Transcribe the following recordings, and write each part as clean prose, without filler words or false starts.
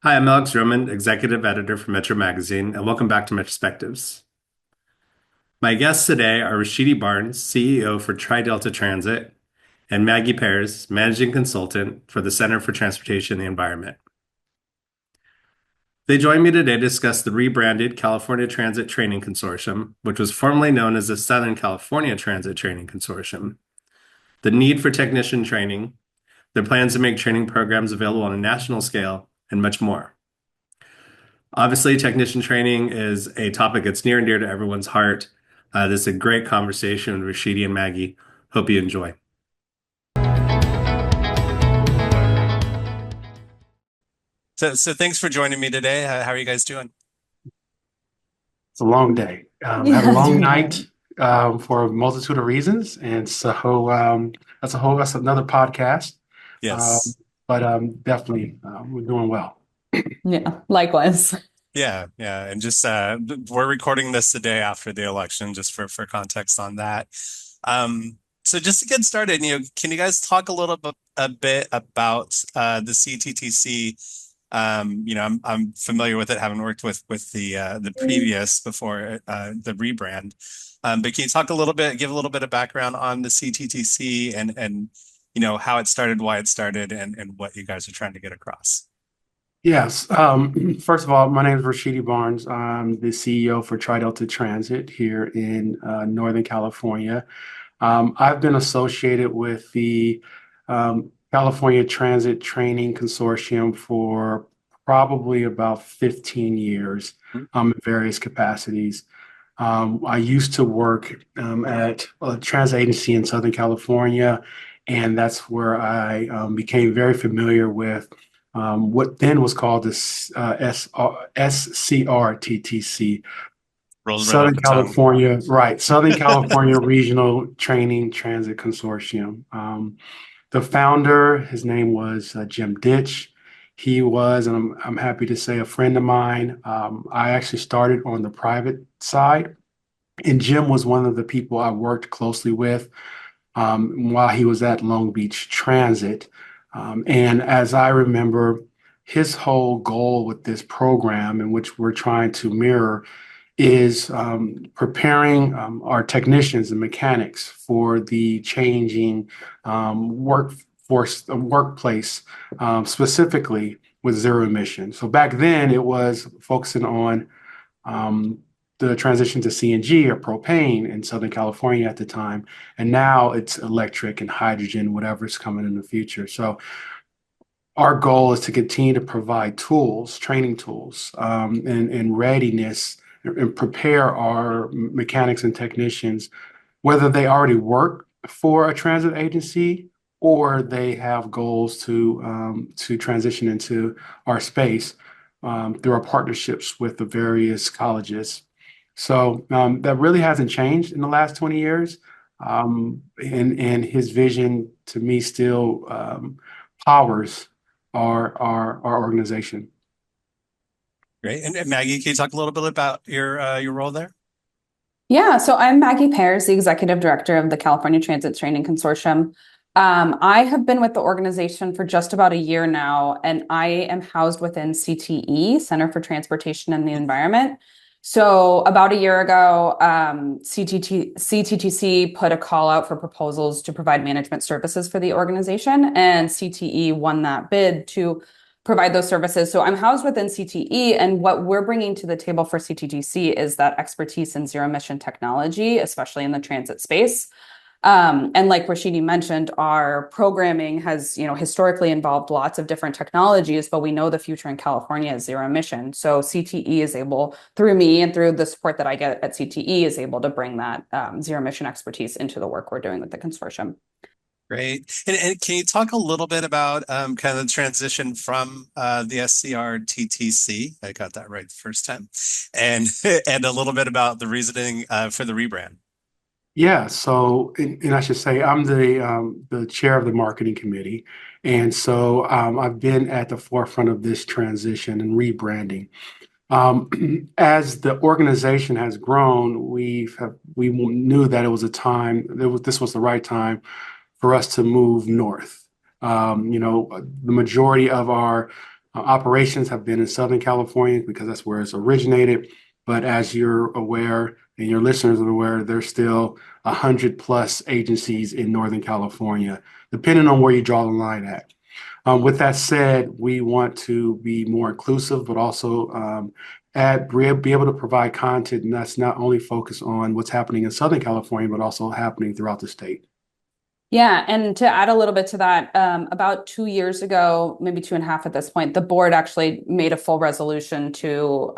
Hi, I'm Alex Roman, Executive Editor for Metro Magazine, and welcome back to METROspectives. My guests today are Rashidi Barnes, CEO for Tri-Delta Transit, and Maggie Pears, Managing Consultant for the Center for Transportation and the Environment. They join me today to discuss the rebranded California Transit Training Consortium, which was formerly known as the Southern California Transit Training Consortium, the need for technician training, their plans to make training programs available on a national scale, and much more. Obviously, technician training is a topic that's near and dear to everyone's heart. This is a great conversation with Rashidi and Maggie. Hope you enjoy. So thanks for joining me today. How are you guys doing? It's a long day. Had a long night for a multitude of reasons, and so that's another podcast. Um, Yes. but definitely we're doing well. Yeah, likewise. Yeah. And just we're recording this the day after the election, just for context on that. So just to get started, can you guys talk a bit about the CTTC? I'm familiar with it, having worked with the previous before the rebrand. But can you talk give a little bit of background on the CTTC and how it started, why it started, and what you guys are trying to get across? Yes. First of all, my name is Rashidi Barnes. I'm the CEO for Tri-Delta Transit here in Northern California. I've been associated with the California Transit Training Consortium for probably about 15 years in various capacities. I used to work at a transit agency in Southern California, and that's where I became very familiar with what then was called the SCRTTC, Rolls right off Southern the tongue. California, right, Southern California Regional Training Transit Consortium. The founder, his name was Jim Ditch. He was, and I'm happy to say, a friend of mine. I actually started on the private side, and Jim was one of the people I worked closely with while he was at Long Beach Transit. And as I remember, his whole goal with this program, in which we're trying to mirror, is preparing our technicians and mechanics for the changing workplace, specifically with zero emission. So back then, it was focusing on the transition to CNG or propane in Southern California at the time. And now it's electric and hydrogen, whatever's coming in the future. So our goal is to continue to provide tools, training tools, and readiness and prepare our mechanics and technicians, whether they already work for a transit agency or they have goals to transition into our space through our partnerships with the various colleges. So that really hasn't changed in the last 20 years. And his vision to me still powers our organization. Great. And Maggie, can you talk a little bit about your role there? Yeah, so I'm Maggie Pears, the Executive Director of the California Transit Training Consortium. I have been with the organization for just about a year now, and I am housed within CTE, Center for Transportation and the Environment. So about a year ago, CTTC put a call out for proposals to provide management services for the organization, and CTE won that bid to provide those services. So I'm housed within CTE, and what we're bringing to the table for CTTC is that expertise in zero emission technology, especially in the transit space. And like Rashidi mentioned, our programming has, historically involved lots of different technologies, but we know the future in California is zero emission. So CTE is able, through me and through the support that I get at CTE, is able to bring that zero emission expertise into the work we're doing with the consortium. Great. And can you talk a little bit about kind of the transition from the SCRTTC? I got that right the first time. And and a little bit about the reasoning for the rebrand. Yeah, so and I should say I'm the chair of the marketing committee, and so I've been at the forefront of this transition and rebranding. As the organization has grown, we knew that it was a time this was the right time for us to move north. The majority of our Operations have been in Southern California because that's where it's originated. But as you're aware, and your listeners are aware, there's still 100+ agencies in Northern California, depending on where you draw the line at. With that said, we want to be more inclusive, but also be able to provide content that's not only focused on what's happening in Southern California, but also happening throughout the state. Yeah, and to add a little bit to that, about 2 years ago, maybe 2.5 at this point, the board actually made a full resolution to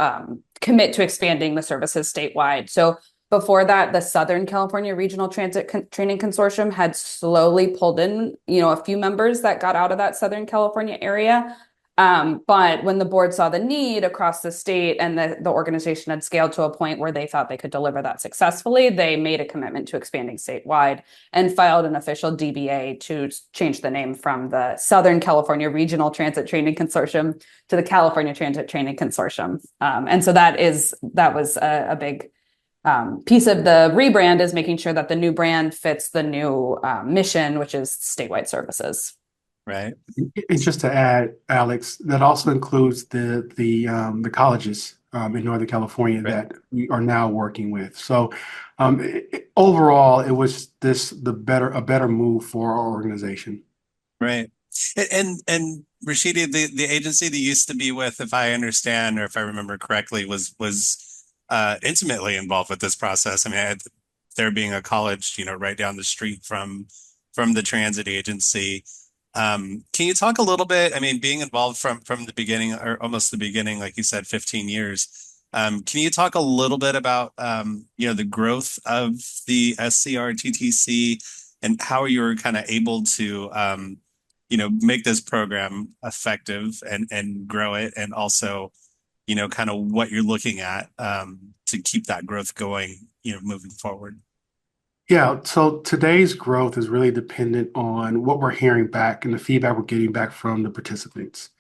commit to expanding the services statewide. So before that, the Southern California Regional Transit Training Consortium had slowly pulled in, a few members that got out of that Southern California area. But when the board saw the need across the state and the organization had scaled to a point where they thought they could deliver that successfully, they made a commitment to expanding statewide and filed an official DBA to change the name from the Southern California Regional Transit Training Consortium to the California Transit Training Consortium. And so that was a big piece of the rebrand, is making sure that the new brand fits the new mission, which is statewide services. Right. And just to add, Alex, that also includes the colleges in Northern California Right. that we are now working with. So overall, it was a better move for our organization. Right. And Rashidi, the agency that you used to be with, if I understand or if I remember correctly, was intimately involved with this process. I mean, there being a college, right down the street from the transit agency. Can you talk a little bit? I mean, being involved from the beginning, or almost the beginning, like you said, 15 years. Can you talk a little bit about the growth of the SCRTTC and how you were kind of able to make this program effective and grow it, and also kind of what you're looking at to keep that growth going, moving forward? Yeah, so today's growth is really dependent on what we're hearing back and the feedback we're getting back from the participants.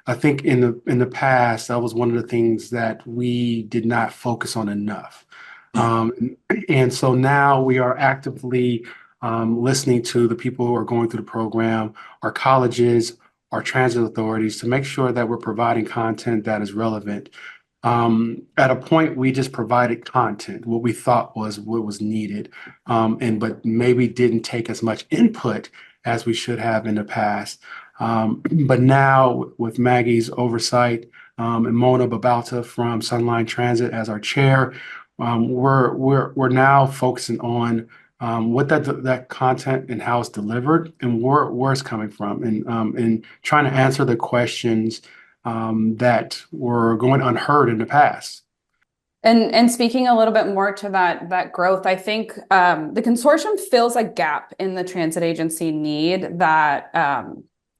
I think in the past, that was one of the things that we did not focus on enough. And so now we are actively listening to the people who are going through the program, our colleges, our transit authorities, to make sure that we're providing content that is relevant. At a point, we just provided content, what we thought was what was needed, but maybe didn't take as much input as we should have in the past. But now, with Maggie's oversight and Mona Babauta from Sunline Transit as our chair, we're now focusing on what that content and how it's delivered and where it's coming from, and trying to answer the questions that were going unheard in the past. And speaking a little bit more to that growth, I think the consortium fills a gap in the transit agency need that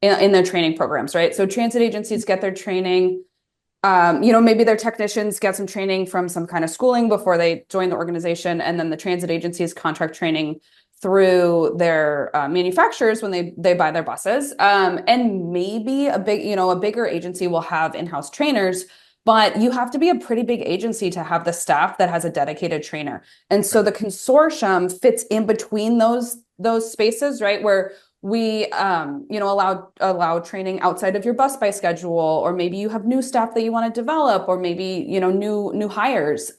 in their training programs, right? So transit agencies get their training, maybe their technicians get some training from some kind of schooling before they join the organization, and then the transit agencies contract training through their manufacturers when they buy their buses. And maybe a bigger agency will have in-house trainers, but you have to be a pretty big agency to have the staff that has a dedicated trainer. And so the consortium fits in between those spaces, right? Where we allow training outside of your bus by schedule, or maybe you have new staff that you want to develop, or maybe new hires.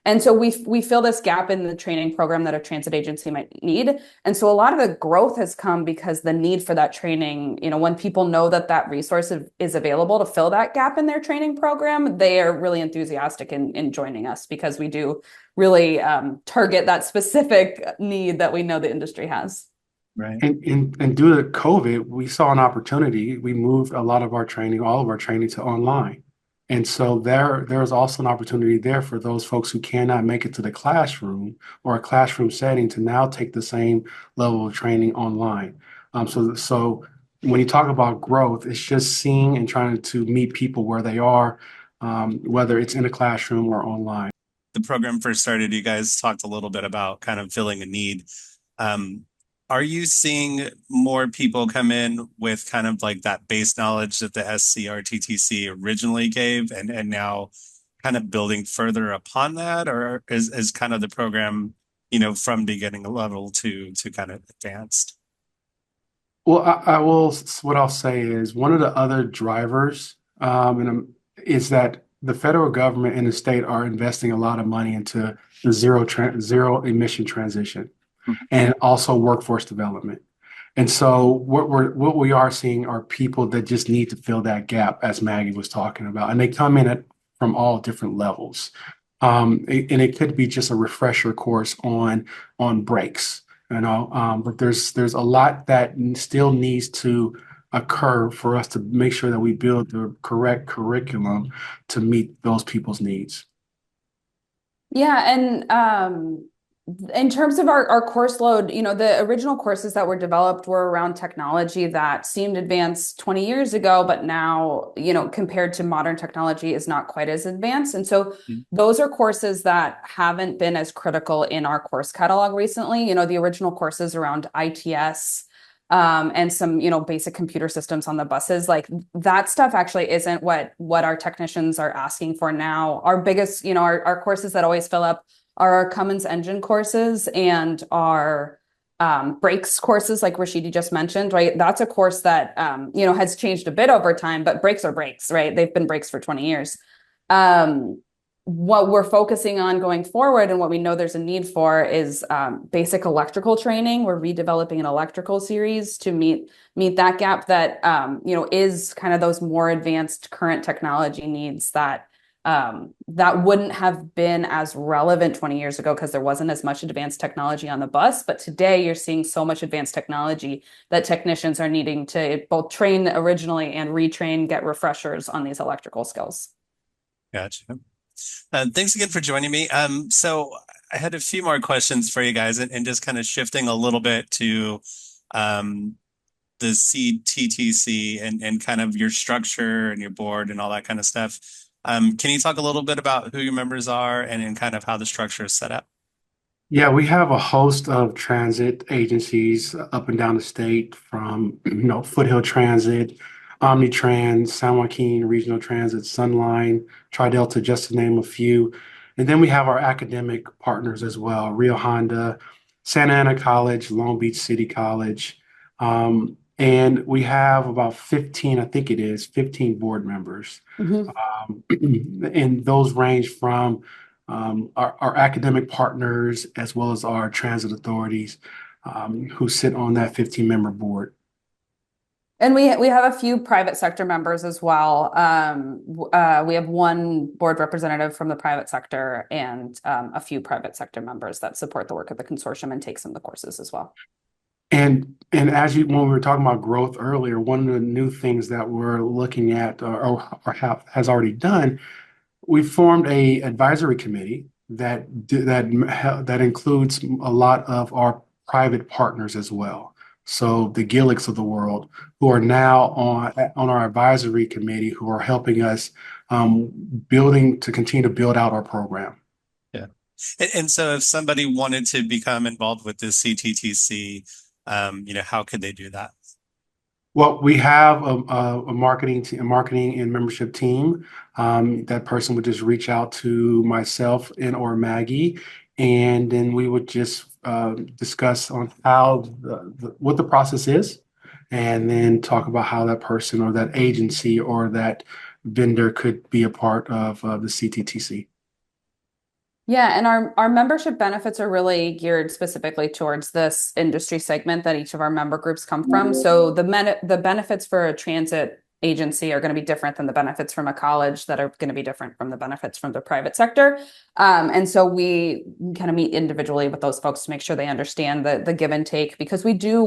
And so we fill this gap in the training program that a transit agency might need. And so a lot of the growth has come because the need for that training, when people know that resource is available to fill that gap in their training program, they are really enthusiastic in joining us, because we do really target that specific need that we know the industry has. Right. And due to COVID, we saw an opportunity. We moved all of our training to online. And so there's also an opportunity there for those folks who cannot make it to the classroom or a classroom setting to now take the same level of training online. So when you talk about growth, it's just seeing and trying to meet people where they are, whether it's in a classroom or online. The program first started, you guys talked a little bit about kind of filling a need. Are you seeing more people come in with kind of like that base knowledge that the SCRTTC originally gave, and now kind of building further upon that? Or is kind of the program, from beginning level to kind of advanced? Well, I will. What I'll say is one of the other drivers, is that the federal government and the state are investing a lot of money into the zero emission transition and also workforce development. And so what we are seeing are people that just need to fill that gap, as Maggie was talking about, and they come in from all different levels. And it could be just a refresher course on breaks, but there's a lot that still needs to occur for us to make sure that we build the correct curriculum to meet those people's needs. Yeah, and in terms of our course load, the original courses that were developed were around technology that seemed advanced 20 years ago, but now, compared to modern technology is not quite as advanced. And so those are courses that haven't been as critical in our course catalog recently. The original courses around ITS, and some, basic computer systems on the buses, like that stuff actually isn't what our technicians are asking for now. Our biggest, our courses that always fill up are our Cummins engine courses and our brakes courses, like Rashidi just mentioned, right? That's a course that, has changed a bit over time, but brakes are brakes, right? They've been brakes for 20 years. What we're focusing on going forward and what we know there's a need for is basic electrical training. We're redeveloping an electrical series to meet that gap that is kind of those more advanced current technology needs that wouldn't have been as relevant 20 years ago because there wasn't as much advanced technology on the bus. But today you're seeing so much advanced technology that technicians are needing to both train originally and retrain, get refreshers on these electrical skills. Gotcha. Thanks again for joining me. So I had a few more questions for you guys, and just kind of shifting a little bit to the CTTC and kind of your structure and your board and all that kind of stuff. Can you talk a little bit about who your members are and kind of how the structure is set up? Yeah, we have a host of transit agencies up and down the state from, Foothill Transit, Omnitrans, San Joaquin Regional Transit, Sunline, Tri-Delta, just to name a few. And then we have our academic partners as well, Rio Honda, Santa Ana College, Long Beach City College. And we have about 15, I think it is, 15 board members. And those range from our academic partners as well as our transit authorities who sit on that 15-member board. And we have a few private sector members as well. We have one board representative from the private sector and a few private sector members that support the work of the consortium and take some of the courses as well. And when we were talking about growth earlier, one of the new things that we're looking at has already done, we formed a advisory committee that includes a lot of our private partners as well. So the Gillicks of the world, who are now on our advisory committee, who are helping us to continue to build out our program. Yeah. And so if somebody wanted to become involved with this CTTC, how could they do that? Well, we have a marketing and membership team. That person would just reach out to myself or Maggie, and then we would just discuss on how what the process is, and then talk about how that person or that agency or that vendor could be a part of the CTTC. Yeah, and our membership benefits are really geared specifically towards this industry segment that each of our member groups come from. So the benefits for a transit agency are going to be different than the benefits from a college that are going to be different from the benefits from the private sector. And so we kind of meet individually with those folks to make sure they understand the give and take, because we do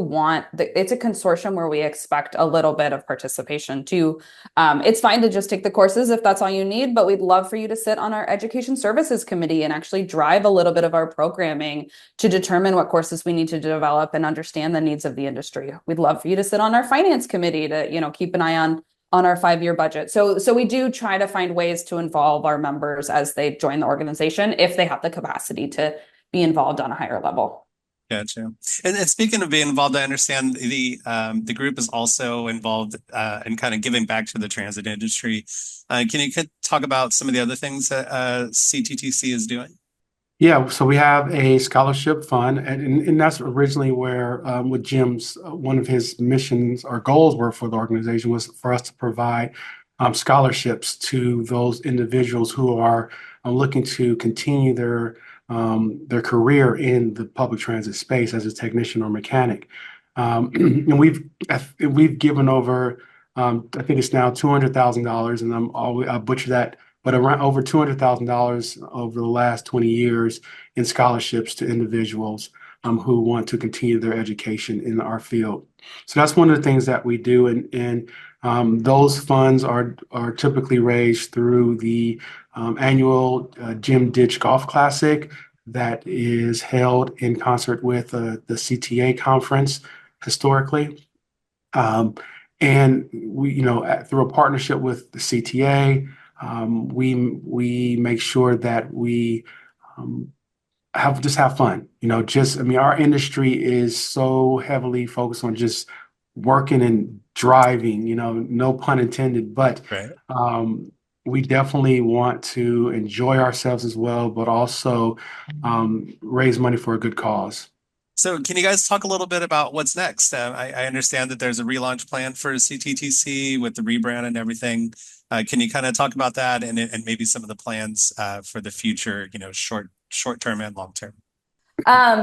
it's a consortium where we expect a little bit of participation too. It's fine to just take the courses if that's all you need, but we'd love for you to sit on our education services committee and actually drive a little bit of our programming to determine what courses we need to develop and understand the needs of the industry. We'd love for you to sit on our finance committee to, keep an eye on our 5-year budget. So we do try to find ways to involve our members as they join the organization if they have the capacity to be involved on a higher level. Gotcha. And speaking of being involved, I understand the group is also involved in kind of giving back to the transit industry. Can you talk about some of the other things that CTTC is doing? Yeah, so we have a scholarship fund, and that's originally where, with Jim's, one of his missions or goals were for the organization was for us to provide scholarships to those individuals who are looking to continue their career in the public transit space as a technician or mechanic. And we've given over, I think it's now $200,000, and I butcher that, but around over $200,000 over the last 20 years in scholarships to individuals who want to continue their education in our field. So that's one of the things that we do, and those funds are typically raised through the annual Jim Ditch Golf Classic that is held in concert with the CTA conference historically. Um, and we, through a partnership with the CTA, we make sure that we um, have fun. I mean, our industry is so heavily focused on just working and driving. No pun intended, but Right. we definitely want to enjoy ourselves as well, but also raise money for a good cause. So can you guys talk a little bit about what's next? I understand that there's a relaunch plan for CTTC with the rebrand and everything. Can you kind of talk about that and maybe some of the plans for the future, short term and long term?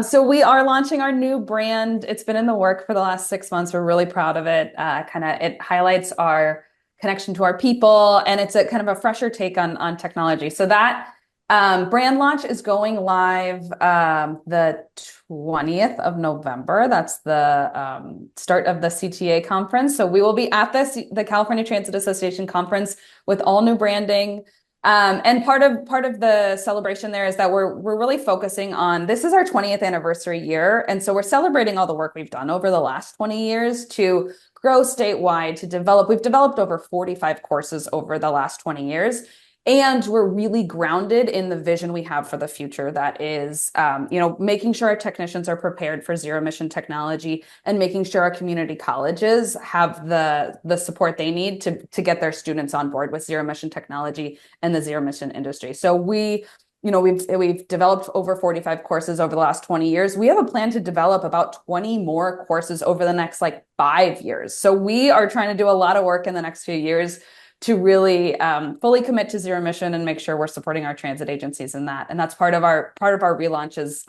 So we are launching our new brand. It's been in the work for the last 6 months. We're really proud of it. It highlights our connection to our people, and it's a kind of a fresher take on technology. So that brand launch is going live the 20th of November. That's the start of the CTA conference. So we will be at the California Transit Association conference with all new branding. And part of the celebration there is that we're really focusing on, this is our 20th anniversary year, and so we're celebrating all the work we've done over the last 20 years to grow statewide, to develop. We've developed over 45 courses over the last 20 years. And we're really grounded in the vision we have for the future that is, making sure our technicians are prepared for zero emission technology and making sure our community colleges have the support they need to get their students on board with zero emission technology and the zero emission industry. So we've developed over 45 courses over the last 20 years. We have a plan to develop about 20 more courses over the next 5 years. So we are trying to do a lot of work in the next few years to really fully commit to zero emission and make sure we're supporting our transit agencies in that. And that's part of our relaunch is,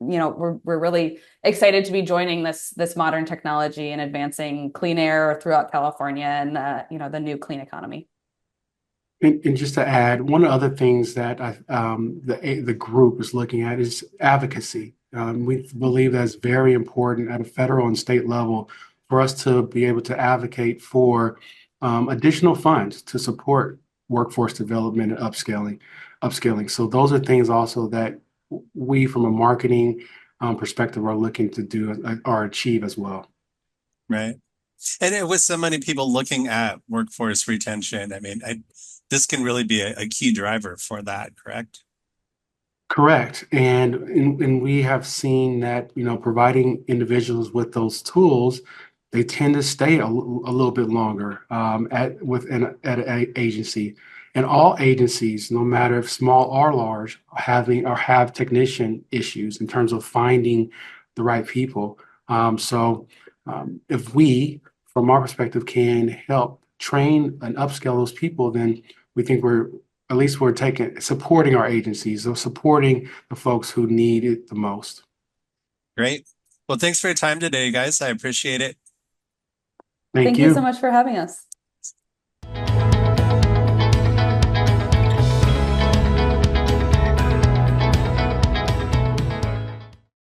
we're really excited to be joining this modern technology and advancing clean air throughout California and the new clean economy. And just to add, one of the other things that the group is looking at is advocacy. We believe that's very important at a federal and state level for us to be able to advocate for additional funds to support workforce development and upscaling. So those are things also that we, from a marketing perspective, are looking to do or achieve as well. Right. And with so many people looking at workforce retention, I mean, this can really be a key driver for that, correct? Correct. And we have seen that, providing individuals with those tools, they tend to stay a little bit longer at an agency. And all agencies, no matter if small or large, have technician issues in terms of finding the right people. If we, from our perspective, can help train and upscale those people, then we think we're supporting our agencies or supporting the folks who need it the most. Great. Well, thanks for your time today, guys. I appreciate it. Thank you so you. much for having us.